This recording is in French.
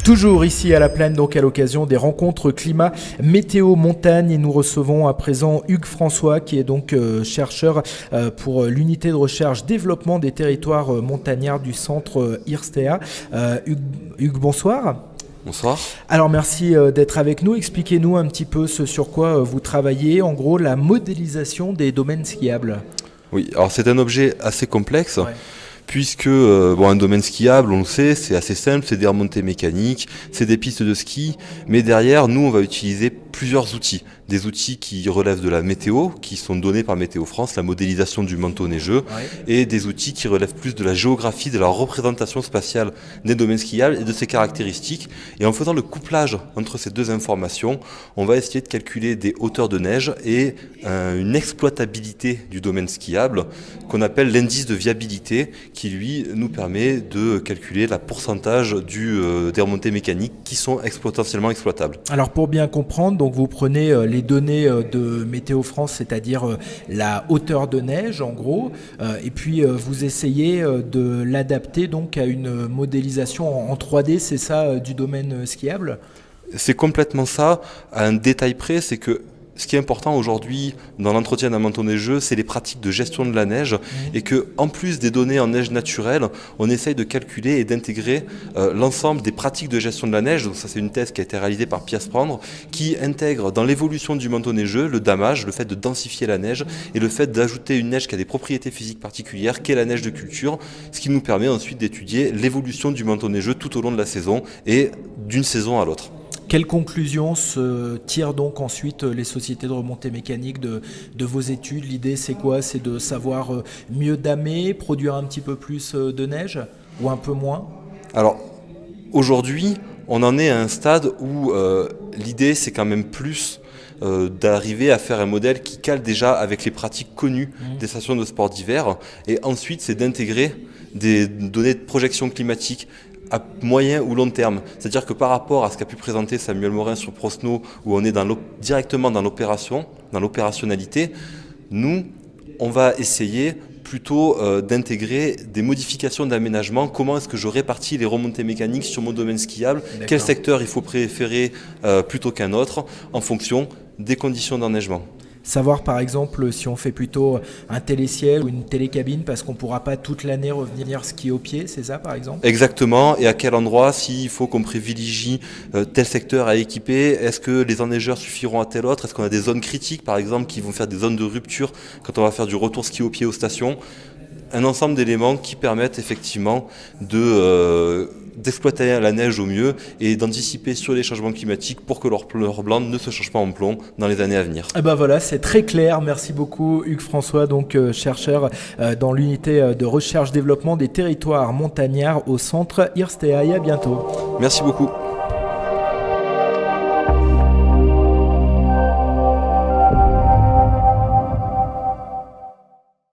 Toujours ici à la Plaine, donc à l'occasion des rencontres climat, météo, montagne, et nous recevons à présent Hugues François qui est donc chercheur pour l'unité de recherche développement des territoires montagnards du centre IRSTEA. Hugues, bonsoir. Bonsoir. Alors merci d'être avec nous. Expliquez-nous un petit peu ce sur quoi vous travaillez, en gros la modélisation des domaines skiables. Oui, alors c'est un objet assez complexe. Ouais. Puisque un domaine skiable, on le sait, c'est assez simple, c'est des remontées mécaniques, c'est des pistes de ski, mais derrière, nous, on va utiliser plusieurs outils. Des outils qui relèvent de la météo, qui sont donnés par Météo France, la modélisation du manteau neigeux, et des outils qui relèvent plus de la géographie, de la représentation spatiale des domaines skiables et de ses caractéristiques. Et en faisant le couplage entre ces deux informations, on va essayer de calculer des hauteurs de neige et une exploitabilité du domaine skiable qu'on appelle l'indice de viabilité, qui lui nous permet de calculer la pourcentage des remontées mécaniques qui sont potentiellement exploitables. Alors pour bien comprendre, donc vous prenez les données de Météo France, c'est-à-dire la hauteur de neige en gros, et puis vous essayez de l'adapter donc à une modélisation en 3D, c'est ça, du domaine skiable ? C'est complètement ça. À un détail près, c'est que ce qui est important aujourd'hui dans l'entretien d'un manteau neigeux, c'est les pratiques de gestion de la neige et que, en plus des données en neige naturelle, on essaye de calculer et d'intégrer l'ensemble des pratiques de gestion de la neige. Donc ça, c'est une thèse qui a été réalisée par Pierre Sprendre, qui intègre dans l'évolution du manteau neigeux le damage, le fait de densifier la neige et le fait d'ajouter une neige qui a des propriétés physiques particulières, qu'est la neige de culture, ce qui nous permet ensuite d'étudier l'évolution du manteau neigeux tout au long de la saison et d'une saison à l'autre. Quelles conclusions se tirent donc ensuite les sociétés de remontée mécanique de vos études ? L'idée c'est quoi ? C'est de savoir mieux damer, produire un petit peu plus de neige ou un peu moins ? Alors aujourd'hui, on en est à un stade où l'idée c'est quand même plus d'arriver à faire un modèle qui cale déjà avec les pratiques connues des stations de sport d'hiver, et ensuite c'est d'intégrer des données de projection climatique à moyen ou long terme. C'est-à-dire que par rapport à ce qu'a pu présenter Samuel Morin sur Prosno, où on est directement dans l'opération, dans l'opérationnalité, nous, on va essayer plutôt d'intégrer des modifications d'aménagement. Comment est-ce que je répartis les remontées mécaniques sur mon domaine skiable ? D'accord. Quel secteur il faut préférer plutôt qu'un autre en fonction des conditions d'enneigement. Savoir par exemple si on fait plutôt un télésiège ou une télécabine parce qu'on ne pourra pas toute l'année revenir skier au pied, c'est ça par exemple ? Exactement, et à quel endroit, s'il faut qu'on privilégie tel secteur à équiper, est-ce que les enneigeurs suffiront à tel autre ? Est-ce qu'on a des zones critiques par exemple qui vont faire des zones de rupture quand on va faire du retour ski au pied aux stations ? Un ensemble d'éléments qui permettent effectivement d'exploiter la neige au mieux et d'anticiper sur les changements climatiques pour que leur blanc ne se change pas en plomb dans les années à venir. Et ben voilà, c'est très clair. Merci beaucoup Hugues François, donc chercheur dans l'unité de recherche développement des territoires montagnards au centre IRSTEA. Et à bientôt. Merci beaucoup.